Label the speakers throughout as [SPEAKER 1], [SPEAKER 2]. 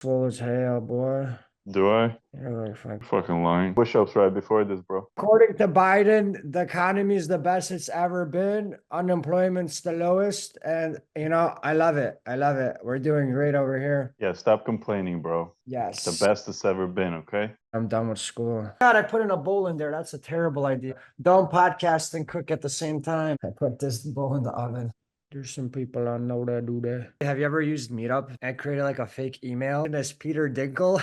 [SPEAKER 1] Full as hell, boy.
[SPEAKER 2] Do I?
[SPEAKER 1] You're like fuck.
[SPEAKER 2] Fucking lying. Push-ups right before this, bro.
[SPEAKER 1] According to Biden, the economy is the best it's ever been. Unemployment's the lowest, and I love it. I love it. We're doing great over here.
[SPEAKER 2] Yeah, stop complaining, bro. It's the
[SPEAKER 1] Yes,
[SPEAKER 2] best it's ever been, okay?
[SPEAKER 1] I'm done with school. God, I put in a bowl in there. That's a terrible idea. Don't podcast and cook at the same time. I put this bowl in the oven. There's some people I know that do that. Have you ever used Meetup and created like a fake email? And this Peter Dinkle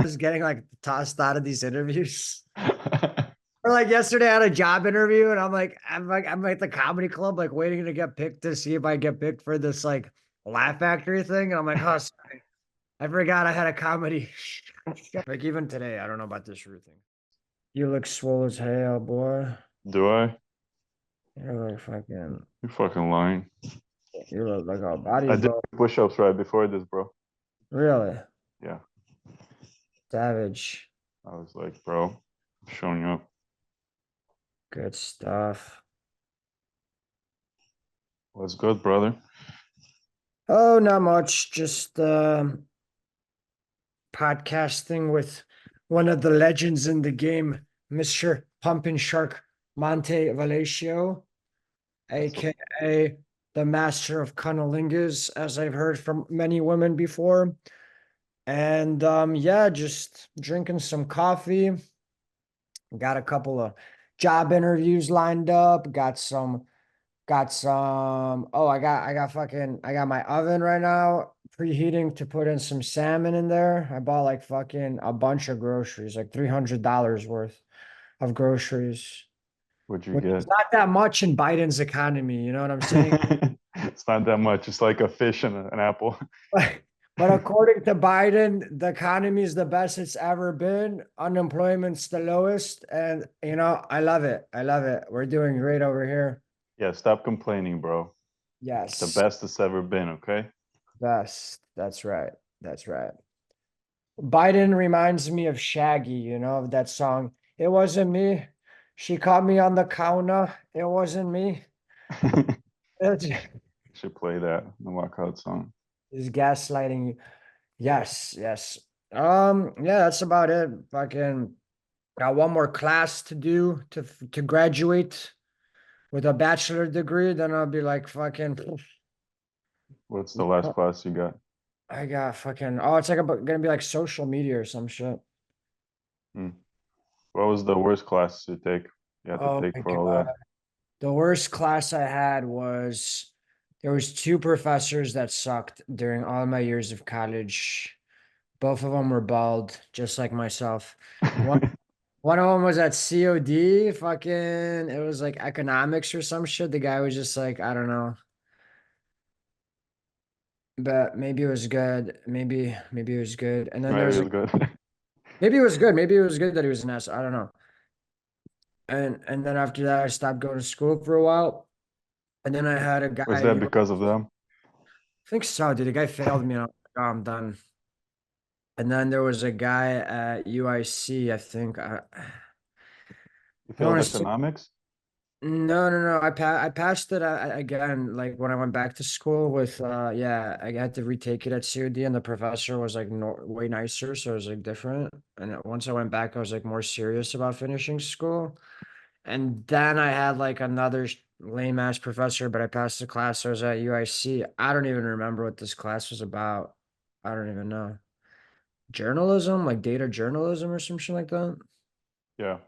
[SPEAKER 1] is getting like tossed out of these interviews. Or like yesterday, I had a job interview, and I'm at the comedy club, like waiting to get picked to see if I get picked for this like Laugh Factory thing. And I'm like, oh, sorry. I forgot I had a comedy. Like even today, I don't know about this root thing. You look swole as hell, boy.
[SPEAKER 2] Do I?
[SPEAKER 1] You're like fucking.
[SPEAKER 2] You're fucking lying.
[SPEAKER 1] You look like a
[SPEAKER 2] I did
[SPEAKER 1] bodybuilder.
[SPEAKER 2] push-ups right before this, bro.
[SPEAKER 1] Really
[SPEAKER 2] Yeah.
[SPEAKER 1] savage.
[SPEAKER 2] I was like, bro, I'm showing you up.
[SPEAKER 1] Good stuff.
[SPEAKER 2] What's good, brother?
[SPEAKER 1] Oh, not much. Just podcasting with one of the legends in the game, Mr. PumpingShark Monte,
[SPEAKER 2] That's a,
[SPEAKER 1] aka the master of cunnilingus, as I've heard from many women before. And yeah, just drinking some coffee. Got a couple of job interviews lined up. Got some. Oh, I got my oven right now preheating to put in some salmon in there. I bought like fucking a bunch of groceries, like $300 worth of groceries,
[SPEAKER 2] what'd you
[SPEAKER 1] which is
[SPEAKER 2] get?
[SPEAKER 1] not that much in Biden's economy. You know what I'm saying?
[SPEAKER 2] It's not that much. It's like a fish and an apple.
[SPEAKER 1] But according to Biden, the economy is the best it's ever been. Unemployment's the lowest, and I love it. I love it. We're doing great over here.
[SPEAKER 2] Yeah, stop complaining, bro. It's the
[SPEAKER 1] Yes.
[SPEAKER 2] best it's ever been, okay?
[SPEAKER 1] Best. That's right. That's right. Biden reminds me of Shaggy, of that song. It wasn't me. She caught me on the counter. It wasn't me. It's
[SPEAKER 2] Should play that, the walkout song.
[SPEAKER 1] is gaslighting you. Yes, yes. Yeah, that's about it. Fucking got one more class to do to graduate with a bachelor degree. Then I'll be like fucking.
[SPEAKER 2] What's the last class you got?
[SPEAKER 1] I got fucking. Oh, it's like gonna be like social media or some shit.
[SPEAKER 2] Hmm. What was the worst class you take? You had to
[SPEAKER 1] Oh
[SPEAKER 2] take
[SPEAKER 1] my
[SPEAKER 2] for all
[SPEAKER 1] God.
[SPEAKER 2] that.
[SPEAKER 1] The worst class I had was there was two professors that sucked during all my years of college. Both of them were bald, just like myself. One one of them was at COD, fucking it was like economics or some shit. The guy was just like, I don't know. But maybe it was good. Maybe it was good. And then there
[SPEAKER 2] Maybe
[SPEAKER 1] was
[SPEAKER 2] it
[SPEAKER 1] a
[SPEAKER 2] was good.
[SPEAKER 1] maybe it was good. Maybe it was good that he was an ass. I don't know. And then after that I stopped going to school for a while. And then I had a
[SPEAKER 2] Was
[SPEAKER 1] guy
[SPEAKER 2] that because of them?
[SPEAKER 1] I think so, dude. The guy failed me and I'm like, oh, I'm done. And then there was a guy at UIC, I think.
[SPEAKER 2] You
[SPEAKER 1] I don't
[SPEAKER 2] failed
[SPEAKER 1] want to say
[SPEAKER 2] economics?
[SPEAKER 1] no, no, no. I passed it again, like when I went back to school with yeah, I had to retake it at COD and the professor was like no, way nicer, so it was like different. And once I went back, I was like more serious about finishing school. And then I had like another lame ass professor, but I passed the class. So I was at UIC. I don't even remember what this class was about. I don't even know. Journalism, like data journalism or some shit like that.
[SPEAKER 2] Yeah.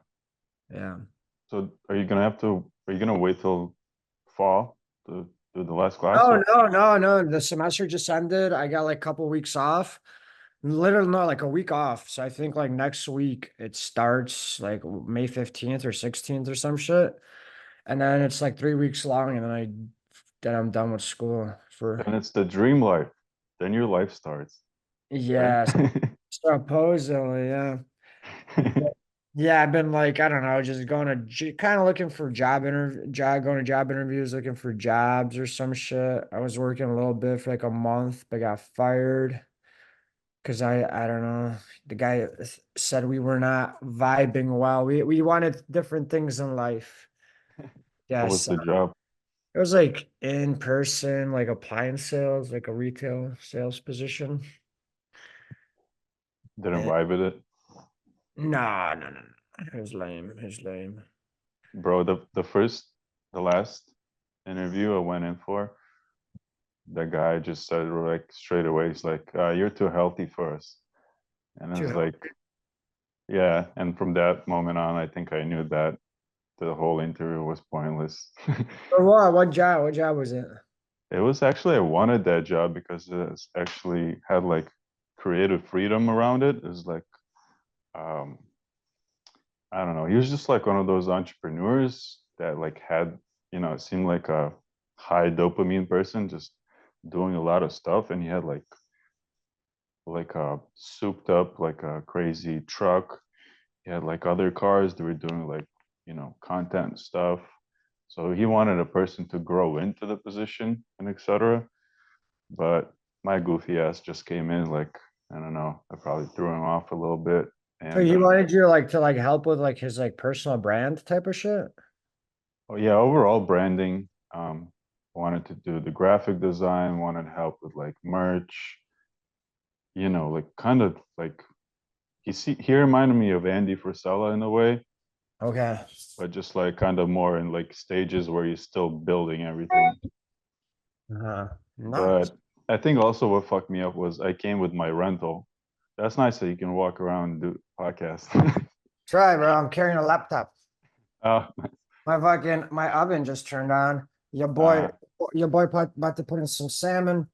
[SPEAKER 1] Yeah.
[SPEAKER 2] So are you gonna wait till fall to do the last class
[SPEAKER 1] No,
[SPEAKER 2] or
[SPEAKER 1] no, no, no. The semester just ended. I got like a couple weeks off. Literally, no, like a week off. So I think like next week it starts like May 15th or 16th or some shit. And then it's like 3 weeks long, and then I'm done with school for
[SPEAKER 2] then it's the dream life. Then your life starts, right?
[SPEAKER 1] yeah, supposedly, yeah. Yeah, I've been like, I don't know, just going to kind of looking for going to job interviews, looking for jobs or some shit. I was working a little bit for like a month, but got fired because I don't know. The guy said we were not vibing well. We wanted different things in life.
[SPEAKER 2] What was
[SPEAKER 1] Yes,
[SPEAKER 2] the job?
[SPEAKER 1] it was like in person, like appliance sales, like a retail sales position.
[SPEAKER 2] Didn't
[SPEAKER 1] Eh,
[SPEAKER 2] vibe with it.
[SPEAKER 1] Nah, no, no, no. It was lame. It was lame.
[SPEAKER 2] Bro, the last interview I went in for, the guy just said like straight away, he's like, you're too healthy for us. And I
[SPEAKER 1] Too
[SPEAKER 2] was
[SPEAKER 1] hot.
[SPEAKER 2] like, yeah. And from that moment on, I think I knew that the whole interview was pointless.
[SPEAKER 1] For what? What job? What job was it?
[SPEAKER 2] It was actually, I wanted that job because it actually had like creative freedom around it. It was like, um, I don't know. He was just like one of those entrepreneurs that like had, it seemed like a high dopamine person, just doing a lot of stuff. And he had like a souped up, like a crazy truck. He had like other cars that were doing like, content stuff. So he wanted a person to grow into the position and etc. But my goofy ass just came in like, I don't know, I probably threw him off a little bit.
[SPEAKER 1] So
[SPEAKER 2] And
[SPEAKER 1] he wanted you like to like help with like his like personal brand type of shit?
[SPEAKER 2] oh yeah, overall branding. Wanted to do the graphic design, wanted help with like merch, like kind of like he reminded me of Andy Frisella in a way,
[SPEAKER 1] Okay.
[SPEAKER 2] but just like kind of more in like stages where he's still building everything.
[SPEAKER 1] Nice.
[SPEAKER 2] But I think also what fucked me up was I came with my rental. That's nice that you can walk around and do podcast.
[SPEAKER 1] Try, bro. I'm carrying a laptop.
[SPEAKER 2] uh,
[SPEAKER 1] My oven just turned on.
[SPEAKER 2] uh,
[SPEAKER 1] Your boy about to put in some salmon.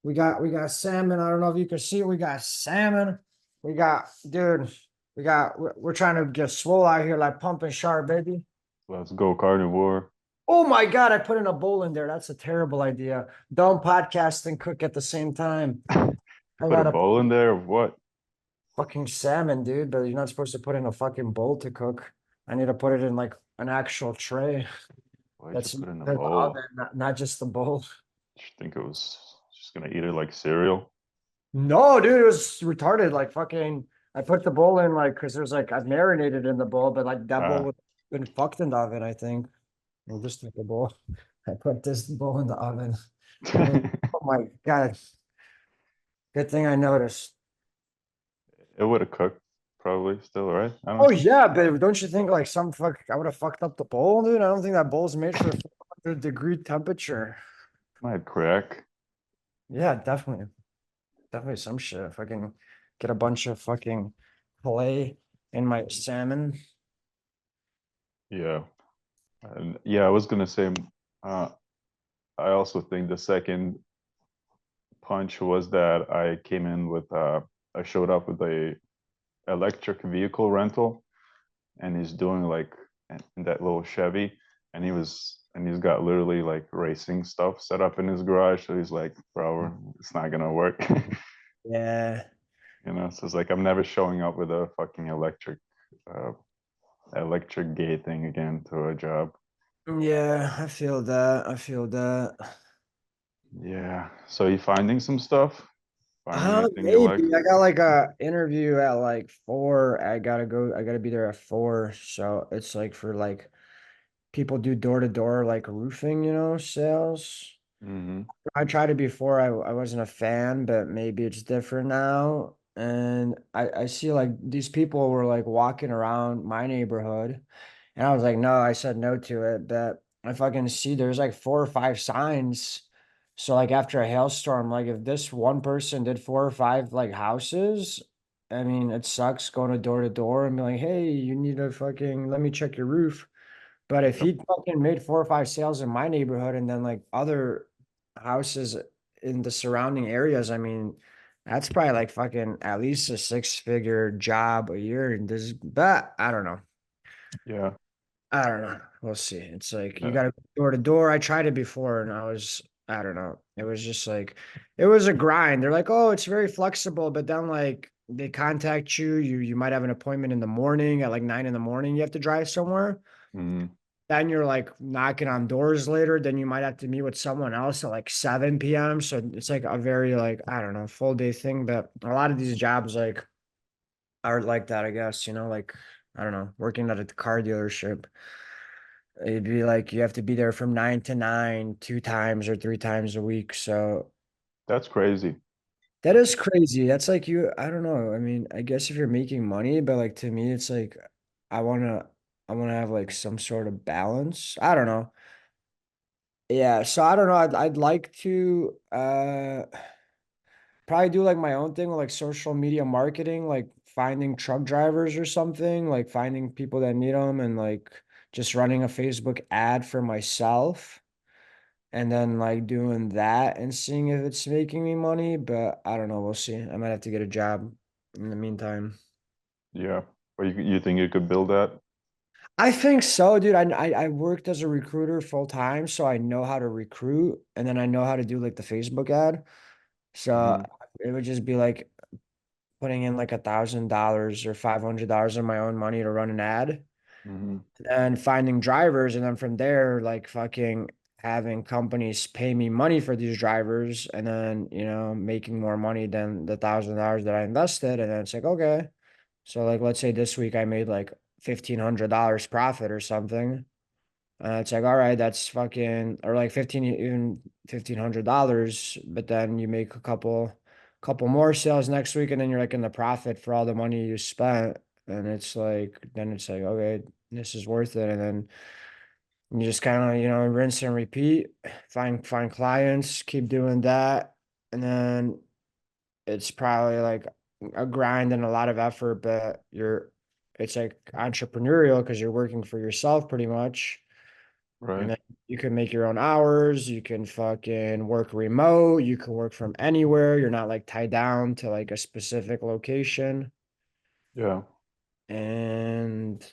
[SPEAKER 1] We got salmon. I don't know if you can see it. We got salmon. Dude, we're trying to get swole out here like pumping shark, baby.
[SPEAKER 2] let's go carnivore.
[SPEAKER 1] Oh my God, I put in a bowl in there. That's a terrible idea. Don't podcast and cook at the same time.
[SPEAKER 2] You
[SPEAKER 1] I
[SPEAKER 2] put a
[SPEAKER 1] got a
[SPEAKER 2] bowl in there of what?
[SPEAKER 1] fucking salmon, dude, but you're not supposed to put in a fucking bowl to cook. I need to put it in like an actual tray.
[SPEAKER 2] Why'd you
[SPEAKER 1] That's
[SPEAKER 2] put in a
[SPEAKER 1] the oven,
[SPEAKER 2] bowl?
[SPEAKER 1] not just the bowl.
[SPEAKER 2] Did you think it was just gonna eat it like cereal?
[SPEAKER 1] No, dude, it was retarded. Like fucking, I put the bowl in like because there's like I've marinated in the bowl, but like that bowl
[SPEAKER 2] Uh,
[SPEAKER 1] would been fucked in the oven. I think. Or just like the bowl. I put this bowl in the oven. Oh my God! Good thing I noticed.
[SPEAKER 2] it would have cooked probably still, right? I
[SPEAKER 1] Oh
[SPEAKER 2] don't.
[SPEAKER 1] yeah, but don't you think like some fuck I would have fucked up the bowl, dude? I don't think that bowl's made for 400-degree temperature.
[SPEAKER 2] Might crack.
[SPEAKER 1] Yeah, definitely. Definitely some shit. Fucking get a bunch of fucking clay in my salmon.
[SPEAKER 2] Yeah. And yeah, I was gonna say, uh, I also think the second punch was that I came in with, I showed up with a electric vehicle rental, and he's doing like in that little Chevy, and he's got literally like racing stuff set up in his garage. So he's like, bro, it's not gonna work.
[SPEAKER 1] Yeah.
[SPEAKER 2] So it's like I'm never showing up with a fucking uh, electric gay thing again to a job.
[SPEAKER 1] Yeah, I feel that. I feel that.
[SPEAKER 2] Yeah. So you finding some stuff? Finding anything you like?
[SPEAKER 1] Maybe I got like a interview at like 4. I gotta be there at 4. So it's like for like people do door to door like roofing, sales.
[SPEAKER 2] Mm-hmm.
[SPEAKER 1] I tried it before. I wasn't a fan, but maybe it's different now. And I see like these people were like walking around my neighborhood, and I was like, no, I said no to it. But I fucking see there's like 4 or 5 signs. So like after a hailstorm, like if this one person did 4 or 5 like houses, I mean, it sucks going to door and be like, hey, you need to fucking let me check your roof. But if
[SPEAKER 2] Yep.
[SPEAKER 1] he fucking made 4 or 5 sales in my neighborhood and then like other houses in the surrounding areas, I mean, that's probably like fucking at least a 6-figure job a year. And this, but I don't know.
[SPEAKER 2] Yeah.
[SPEAKER 1] I don't know. We'll see. It's like you
[SPEAKER 2] Yeah.
[SPEAKER 1] got to door to door. I tried it before and I don't know. It was just like, it was a grind. They're like, oh, it's very flexible. But then like they contact you, you might have an appointment in the morning at like 9 in the morning. You have to drive somewhere.
[SPEAKER 2] Mm-hmm.
[SPEAKER 1] Then you're like knocking on doors later. Then you might have to meet with someone else at like 7 p.m. So it's like a very like, I don't know, full day thing. But a lot of these jobs like are like that, I guess, like I don't know, working at a car dealership. It'd be like you have to be there from 9 to 9, 2 times or 3 times a week. So
[SPEAKER 2] That's crazy.
[SPEAKER 1] That is crazy. That's like you, I don't know. I mean, I guess if you're making money, but like to me, it's like I wanna I wanna have like some sort of balance. I don't know. Yeah, so I don't know. I'd like to probably do like my own thing with like social media marketing, like finding truck drivers or something, like finding people that need them and like just running a Facebook ad for myself and then like doing that and seeing if it's making me money. But I don't know. We'll see. I might have to get a job in the meantime.
[SPEAKER 2] Yeah. Or you think you could build that?
[SPEAKER 1] I think so, dude. I worked as a recruiter full time, so I know how to recruit and then I know how to do like the Facebook ad. So
[SPEAKER 2] Hmm.
[SPEAKER 1] it would just be like putting in like $1,000 or $500 of my own money to run an ad
[SPEAKER 2] Hmm.
[SPEAKER 1] and finding drivers. And then from there, like fucking having companies pay me money for these drivers and then, making more money than the $1,000 that I invested. And then it's like, okay. So like, let's say this week I made like $1,500 profit or something. It's like, all right, that's fucking, or like 15, even $1,500, but then you make a couple more sales next week, and then you're like in the profit for all the money you spent. And then it's like, okay, this is worth it. And then you just kind of, rinse and repeat, find clients, keep doing that. And then it's probably like a grind and a lot of effort, but it's like entrepreneurial because you're working for yourself pretty much. And
[SPEAKER 2] Right.
[SPEAKER 1] then you can make your own hours. You can fucking work remote. You can work from anywhere. You're not like tied down to like a specific location.
[SPEAKER 2] Yeah.
[SPEAKER 1] And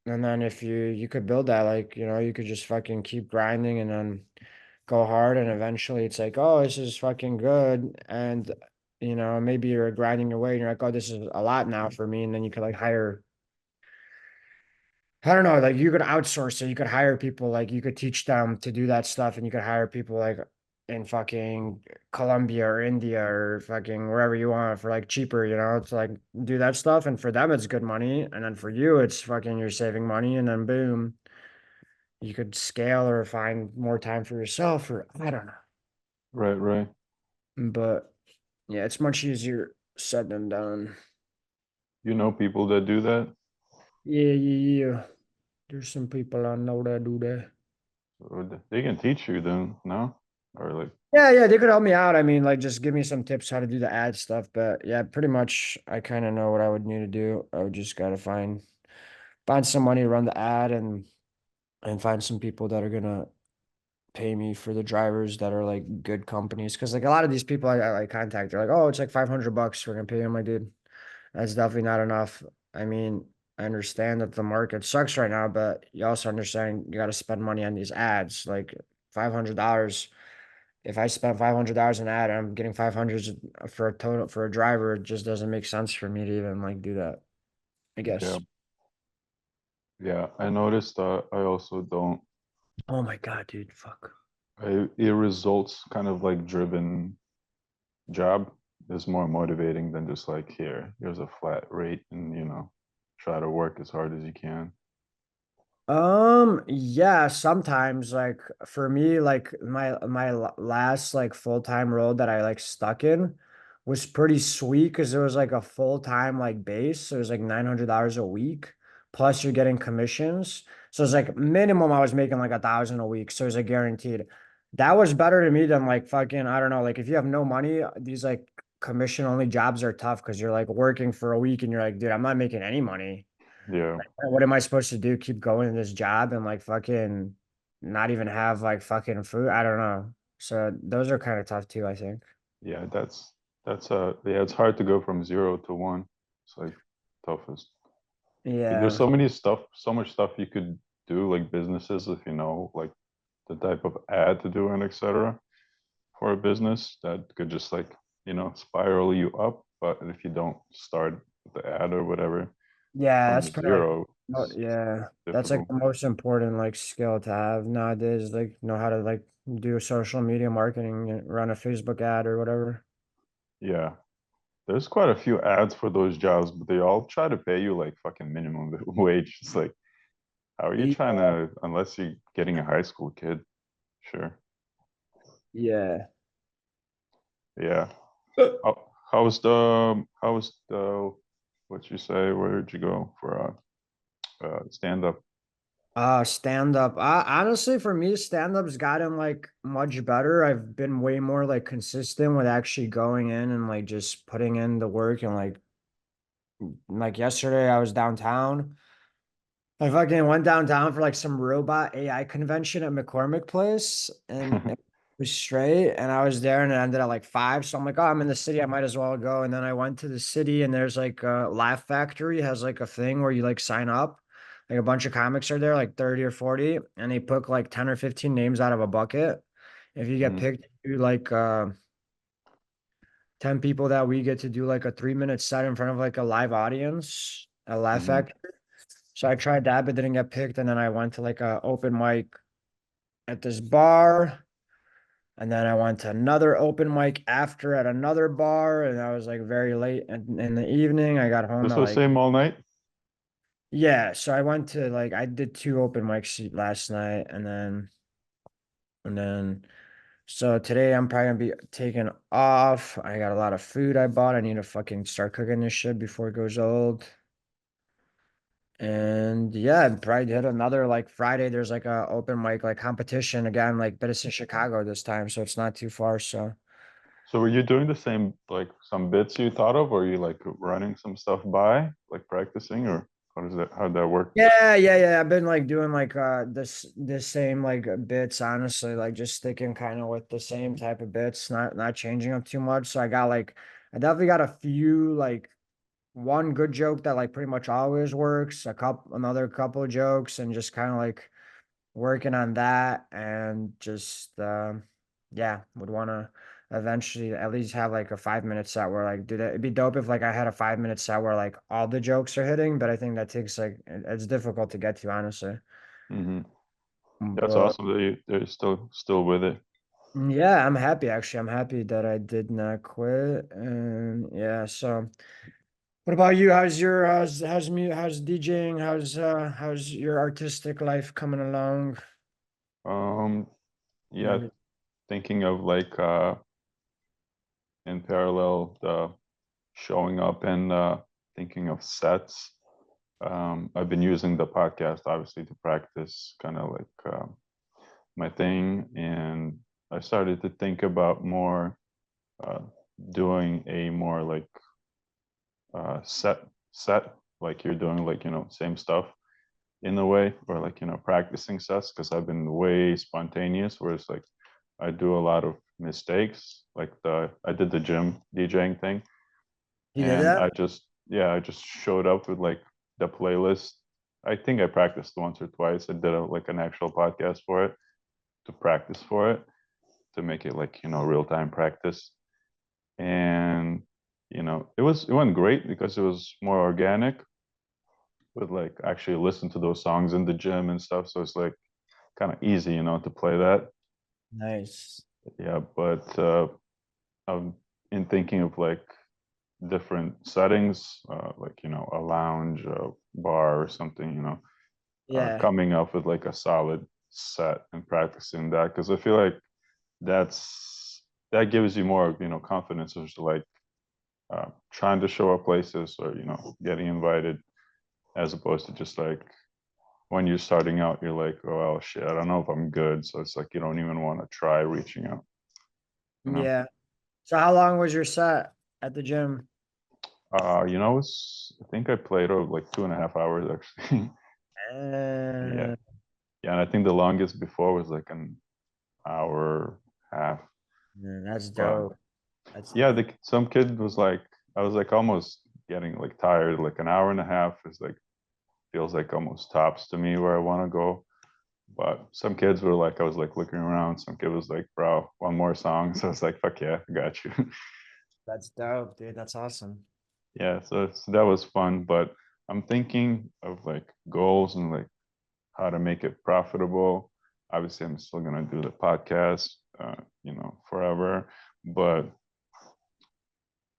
[SPEAKER 1] and then if you could build that, like, you could just fucking keep grinding and then go hard and eventually it's like, oh, this is fucking good. And maybe you're grinding your way and you're like, oh, this is a lot now for me. And then you could like hire I don't know, like you could outsource it. You could hire people, like you could teach them to do that stuff, and you could hire people like in fucking Colombia or India or fucking wherever you want for like cheaper, to like do that stuff. And for them, it's good money. And then for you, it's fucking you're saving money. And then boom, you could scale or find more time for yourself, or I don't know.
[SPEAKER 2] Right. Right.
[SPEAKER 1] But yeah, it's much easier said than done.
[SPEAKER 2] You know people that do that?
[SPEAKER 1] Yeah, yeah, yeah. There's some people I know that do that.
[SPEAKER 2] Or they can teach you then, no? Or like,
[SPEAKER 1] Yeah, yeah, they could help me out. I mean, like, just give me some tips how to do the ad stuff. But yeah, pretty much, I kind of know what I would need to do. I would just gotta find some money to run the ad and find some people that are gonna pay me for the drivers that are like good companies. Because like a lot of these people I like contact, they're like, oh, it's like $500 we're gonna pay you. I'm like, dude, that's definitely not enough. I mean, I understand that the market sucks right now, but you also understand you got to spend money on these ads. Like $500. If I spent $500 an ad, I'm getting 500 for a total for a driver. It just doesn't make sense for me to even like do that, I
[SPEAKER 2] yeah,
[SPEAKER 1] guess.
[SPEAKER 2] yeah. I noticed I also don't.
[SPEAKER 1] Oh my God, dude. Fuck.
[SPEAKER 2] A results kind of like driven job is more motivating than just like here's a flat rate and try to work as hard as you can.
[SPEAKER 1] Yeah, sometimes like for me, like my last like full-time role that I like stuck in was pretty sweet because it was like a full-time like base. So it was like $900 a week, plus you're getting commissions. So it's like minimum I was making like 1,000 a week. So it was like guaranteed. That was better to me than like fucking, I don't know, like if you have no money, these like commission only jobs are tough because you're like working for a week and you're like, dude, I'm not making any money.
[SPEAKER 2] Yeah,
[SPEAKER 1] What am I supposed to do? Keep going in this job and like fucking not even have like fucking food? I don't know. So those are kind of tough too, I think.
[SPEAKER 2] yeah. That's yeah. It's hard to go from 0 to 1. It's like toughest. There's
[SPEAKER 1] Yeah.
[SPEAKER 2] so much stuff you could do, like businesses, if you know, like the type of ad to do and etc. For a business that could just like spiral you up. But if you don't start the ad or whatever
[SPEAKER 1] Yeah,
[SPEAKER 2] from
[SPEAKER 1] that's probably like
[SPEAKER 2] zero,
[SPEAKER 1] oh,
[SPEAKER 2] it's
[SPEAKER 1] yeah. That's like
[SPEAKER 2] difficult.
[SPEAKER 1] the most important like skill to have nowadays, like know how to like do social media marketing and run a Facebook ad or whatever.
[SPEAKER 2] Yeah, there's quite a few ads for those jobs, but they all try to pay you like fucking minimum wage. It's like, how are you
[SPEAKER 1] Yeah.
[SPEAKER 2] trying to, unless you're getting a high school kid? Sure.
[SPEAKER 1] Yeah.
[SPEAKER 2] Yeah. Oh, How was the what you say? Where did you go for stand up?
[SPEAKER 1] Stand up. Honestly, for me, stand up's gotten like much better. I've been way more like consistent with actually going in and like just putting in the work and like yesterday I was downtown. I fucking went downtown for like some robot AI convention at McCormick Place and it was straight. And I was there and it ended at like 5. So I'm like, oh, I'm in the city. I might as well go. And then I went to the city and there's like a Laugh Factory has like a thing where you like sign up. Like a bunch of comics are there, like 30 or 40, and they pick like 10 or 15 names out of a bucket. If you get
[SPEAKER 2] Mm,
[SPEAKER 1] picked, you like 10 people that we get to do like a 3-minute set in front of like a live audience, a Laugh
[SPEAKER 2] mm-hmm.
[SPEAKER 1] Factory. So I tried that, but didn't get picked. And then I went to like a open mic at this bar. And then I went to another open mic after at another bar. And I was like very late in the evening. I got home
[SPEAKER 2] This
[SPEAKER 1] at
[SPEAKER 2] was
[SPEAKER 1] like,
[SPEAKER 2] same all night.
[SPEAKER 1] yeah. So I went to like, I did 2 open mics last night. And then, so today I'm probably gonna be taking off. I got a lot of food I bought. I need to fucking start cooking this shit before it goes old. And yeah, I'd probably hit another like Friday. There's like a open mic like competition again, like but it's in Chicago this time, so it's not too far. So
[SPEAKER 2] So were you doing the same like some bits you thought of, or are you like running some stuff by, like practicing, or how'd that work?
[SPEAKER 1] yeah. I've been like doing like this same like bits, honestly, like just sticking kind of with the same type of bits, not changing them too much. So I definitely got a few like one good joke that like pretty much always works, another couple of jokes, and just kind of like working on that and just yeah, would want to eventually at least have like a 5-minute set where like do that. It'd be dope if like I had a 5-minute set where like all the jokes are hitting, but I think that takes like it's difficult to get to, honestly.
[SPEAKER 2] Hmm. That's
[SPEAKER 1] But
[SPEAKER 2] awesome that they're still with it.
[SPEAKER 1] yeah, I'm happy actually. I'm happy that I did not quit. And yeah, so what about you? How's DJing? How's your artistic life coming along?
[SPEAKER 2] Um,
[SPEAKER 1] And
[SPEAKER 2] yeah,
[SPEAKER 1] everything?
[SPEAKER 2] thinking of like in parallel the showing up and thinking of sets. I've been using the podcast obviously to practice kind of like my thing, and I started to think about more uh, doing a more like set like you're doing, like same stuff in a way, or like practicing sets, because I've been way spontaneous, whereas like I do a lot of mistakes. Like I did the gym DJing thing,
[SPEAKER 1] You did
[SPEAKER 2] and
[SPEAKER 1] that?
[SPEAKER 2] I just showed up with like the playlist. I think I practiced once or twice. I did like an actual podcast for it, to practice for it, to make it like real time practice. And it went great because it was more organic, with like actually listen to those songs in the gym and stuff. So it's like kind of easy, to play that.
[SPEAKER 1] Nice.
[SPEAKER 2] Yeah, but I'm in thinking of like different settings, like a lounge, a bar, or something.
[SPEAKER 1] Yeah.
[SPEAKER 2] Coming up with like a solid set and practicing that, because I feel like that gives you more confidence as to like trying to show up places, or getting invited, as opposed to just like when you're starting out, you're like, oh well, shit, I don't know if I'm good. So it's like you don't even want to try reaching out, you know.
[SPEAKER 1] Yeah. So how long was your set at the gym?
[SPEAKER 2] I think I played over like 2.5 hours actually. Yeah,
[SPEAKER 1] Uh,
[SPEAKER 2] yeah, and I think the longest before was like an hour half.
[SPEAKER 1] that's
[SPEAKER 2] But
[SPEAKER 1] dope. That's
[SPEAKER 2] yeah, some kid was like, I was like almost getting like tired. Like an hour and a half is like feels like almost tops to me where I want to go. But some kids were like, I was like looking around. Some kid was like, bro, one more song. So I was like, fuck yeah, I got you.
[SPEAKER 1] that's dope, dude. That's awesome.
[SPEAKER 2] Yeah, so that was fun. But I'm thinking of like goals and like how to make it profitable. Obviously, I'm still gonna do the podcast, forever. But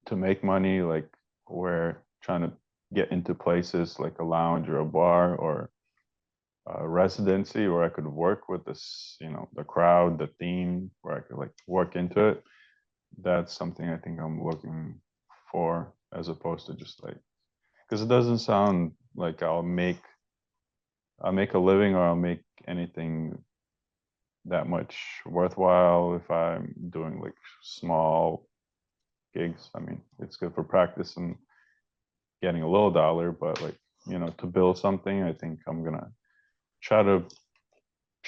[SPEAKER 2] to make money, like we're trying to get into places like a lounge or a bar or a residency where I could work with this, the crowd, the theme, where I could like work into it. That's something I think I'm looking for, as opposed to just like, because it doesn't sound like I'll make a living or I'll make anything that much worthwhile if I'm doing like small gigs. I mean, it's good for practice and getting a little dollar, but like, to build something, I think I'm gonna try to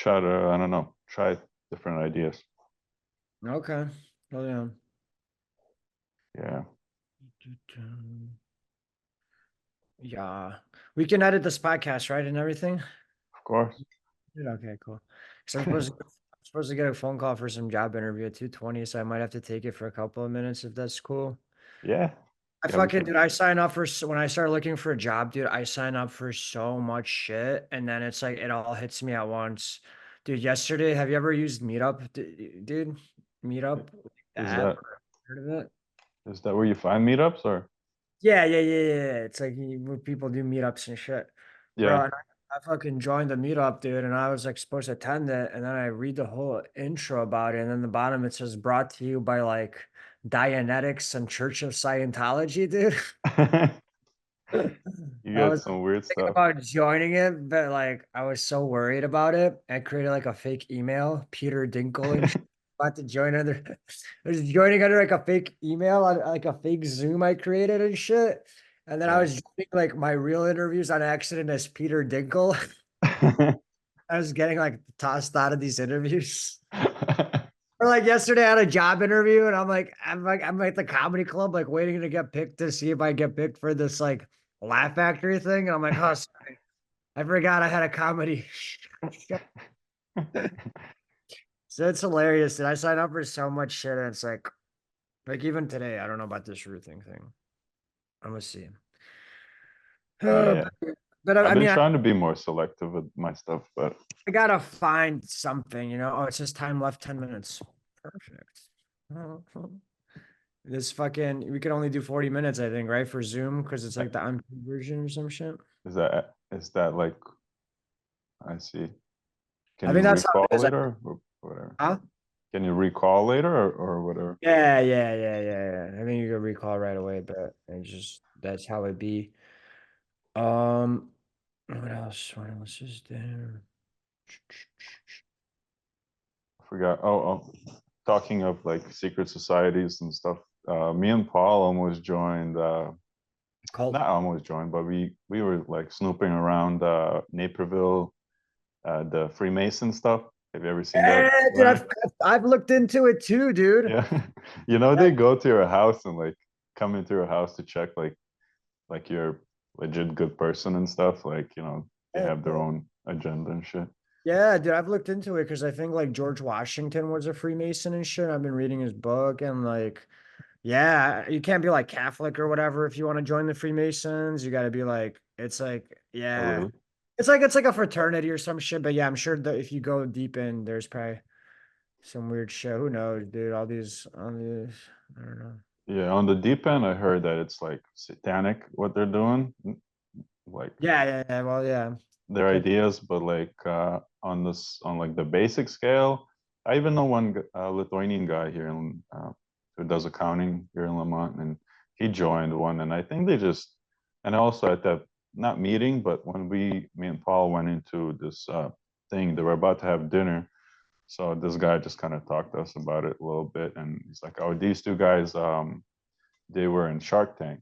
[SPEAKER 2] I don't know, try different ideas.
[SPEAKER 1] Okay. Oh yeah.
[SPEAKER 2] Yeah,
[SPEAKER 1] Yeah. We can edit this podcast, right? And everything?
[SPEAKER 2] of course.
[SPEAKER 1] Yeah, okay, cool. So I'm supposed to get a phone call for some job interview at 2:20, so I might have to take it for a couple of minutes if that's cool.
[SPEAKER 2] Yeah,
[SPEAKER 1] I
[SPEAKER 2] yeah, we
[SPEAKER 1] fucking
[SPEAKER 2] can.
[SPEAKER 1] dude, I sign up for when I start looking for a job, dude, I sign up for so much shit and then it's like it all hits me at once. Dude, yesterday, have you ever used Meetup? Dude, Meetup, the
[SPEAKER 2] Is
[SPEAKER 1] app,
[SPEAKER 2] that
[SPEAKER 1] heard of it?
[SPEAKER 2] is that where you find meetups or?
[SPEAKER 1] Yeah, yeah, yeah, yeah, yeah. It's like where people do meetups and shit. Bro,
[SPEAKER 2] Yeah.
[SPEAKER 1] and I fucking joined the meetup, dude, and I was like supposed to attend it, and then I read the whole intro about it, and then the bottom it says brought to you by like Dianetics and Church of Scientology, dude.
[SPEAKER 2] You
[SPEAKER 1] I
[SPEAKER 2] got
[SPEAKER 1] was
[SPEAKER 2] some weird
[SPEAKER 1] thinking
[SPEAKER 2] stuff.
[SPEAKER 1] about joining it, but like I was so worried about it. I created like a fake email, Peter Dinkle and about to join under I was joining under like a fake email on like a fake Zoom I created and shit. And then I
[SPEAKER 2] Yeah.
[SPEAKER 1] was doing like my real interviews on accident as Peter Dinkle. I was getting like tossed out of these interviews. Or like yesterday I had a job interview and I'm at the comedy club, like waiting to get picked to see if I get picked for this like Laugh Factory thing. And I'm like, oh, sorry. I forgot I had a comedy. So it's hilarious. Did I sign up for so much shit? And it's like even today, I don't know about this root thing. I'm gonna see. Uh,
[SPEAKER 2] Yeah.
[SPEAKER 1] but
[SPEAKER 2] I've
[SPEAKER 1] I
[SPEAKER 2] been
[SPEAKER 1] mean,
[SPEAKER 2] trying to be more selective with my stuff, but
[SPEAKER 1] I gotta find something, Oh, it says time left 10 minutes. Perfect. This fucking, we could only do 40 minutes, I think, right? For Zoom, because it's
[SPEAKER 2] uh,
[SPEAKER 1] like the unpaid version or some shit.
[SPEAKER 2] is that like, I see. Can
[SPEAKER 1] I
[SPEAKER 2] you
[SPEAKER 1] think that's how
[SPEAKER 2] recall
[SPEAKER 1] it is.
[SPEAKER 2] later or whatever?
[SPEAKER 1] Huh?
[SPEAKER 2] Can you recall later or whatever?
[SPEAKER 1] Yeah, yeah, yeah, yeah, yeah. I think you can recall right away, but it's just that's how it be. Um, what else? What else is there?
[SPEAKER 2] I forgot. Talking of like secret societies and stuff. Me and Paul almost joined.
[SPEAKER 1] Cult.
[SPEAKER 2] Not almost joined, but we were like snooping around Naperville, the Freemason stuff. Have you ever seen that
[SPEAKER 1] Yeah, dude,
[SPEAKER 2] event?
[SPEAKER 1] I've looked into it too, dude.
[SPEAKER 2] Yeah, they go to your house and like come into your house to check like you're a legit good person and stuff. Like they have their own agenda and shit.
[SPEAKER 1] Yeah, dude, I've looked into it because I think like George Washington was a Freemason and shit. I've been reading his book and like, yeah, you can't be like Catholic or whatever if you want to join the Freemasons. You got to be like, it's like,
[SPEAKER 2] Oh,
[SPEAKER 1] yeah,
[SPEAKER 2] really?
[SPEAKER 1] it's like a fraternity or some shit. But yeah, I'm sure that if you go deep in, there's probably some weird shit. Who knows, dude? All these, I don't know.
[SPEAKER 2] Yeah, on the deep end, I heard that it's like satanic what they're doing, like
[SPEAKER 1] Yeah, yeah, yeah. Well, yeah.
[SPEAKER 2] their
[SPEAKER 1] That,
[SPEAKER 2] ideas, but like on like the basic scale, I even know one Lithuanian guy here who does accounting here in Lemont, and he joined one, and I think they just and also at that not meeting, but when me and Paul went into this thing, they were about to have dinner. So this guy just kind of talked to us about it a little bit, and he's like, "Oh, these two guys, they were in Shark Tank."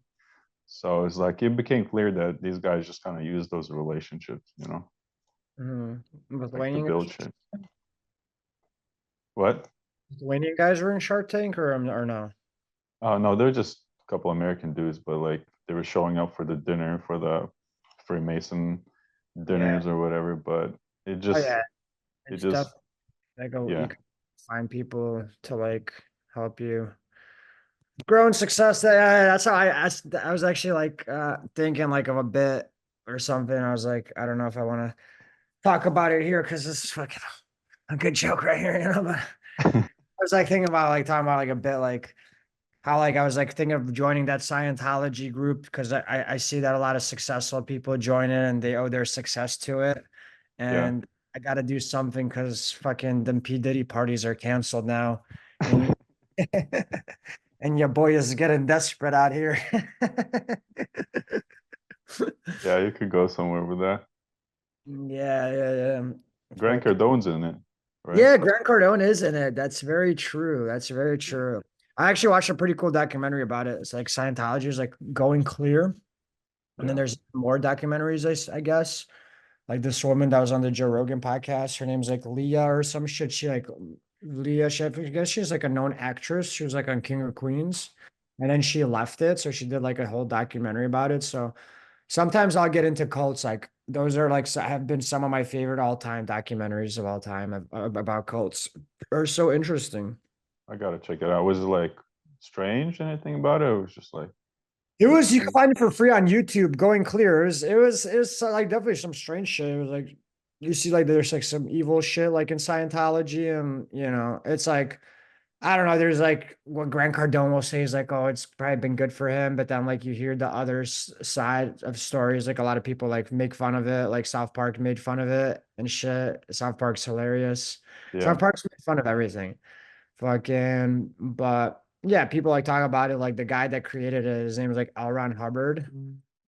[SPEAKER 2] So it's like it became clear that these guys just kind of use those relationships, like to
[SPEAKER 1] Lithuanian
[SPEAKER 2] build shit. What?
[SPEAKER 1] Lithuanian guys were in Shark Tank or no?
[SPEAKER 2] Oh no, they're just a couple American dudes, but like they were showing up for the dinner for the Freemason
[SPEAKER 1] Yeah.
[SPEAKER 2] dinners or whatever. But it
[SPEAKER 1] Oh
[SPEAKER 2] just,
[SPEAKER 1] yeah.
[SPEAKER 2] it
[SPEAKER 1] It's
[SPEAKER 2] just,
[SPEAKER 1] definitely like you
[SPEAKER 2] yeah,
[SPEAKER 1] can find people to like help you grow in success. That's how I was actually like thinking like of a bit or something. I was like, I don't know if I want to talk about it here because this is fucking a good joke right here, But I was like thinking about like talking about like a bit like how like I was like thinking of joining that Scientology group because I see that a lot of successful people join it and they owe their success to it.
[SPEAKER 2] yeah.
[SPEAKER 1] And I gotta do something because fucking them P. Diddy parties are canceled now. And you and your boy is getting desperate out here.
[SPEAKER 2] Yeah, you could go somewhere with that.
[SPEAKER 1] Yeah, yeah, yeah.
[SPEAKER 2] Grant Cardone's in it, right?
[SPEAKER 1] Yeah, Grant Cardone is in it. That's very true. That's very true. I actually watched a pretty cool documentary about it. It's like Scientology is like going clear. And then
[SPEAKER 2] Yeah.
[SPEAKER 1] there's more documentaries, I guess. Like this woman that was on the Joe Rogan podcast. Her name's like Leah or some shit. She like Leah, I guess she's like a known actress. She was like on King of Queens. And then she left it. So she did like a whole documentary about it. So sometimes I'll get into cults. Like those are like have been some of my favorite all-time documentaries of all time about cults. Are so interesting.
[SPEAKER 2] I gotta check it out. Was it like strange, anything about it? It was just like
[SPEAKER 1] It was you can
[SPEAKER 2] interesting.
[SPEAKER 1] find it for free on YouTube, going clear. It was like definitely some strange shit. It was like you see like there's like some evil shit like in Scientology, and it's like I don't know. There's like what Grant Cardone will say is like, oh, it's probably been good for him. But then like you hear the other side of stories, like a lot of people like make fun of it. Like South Park made fun of it and shit. South Park's hilarious. South
[SPEAKER 2] Yeah.
[SPEAKER 1] Park's made fun of everything. But yeah, people like talk about it. Like the guy that created it, his name is like L. Ron Hubbard.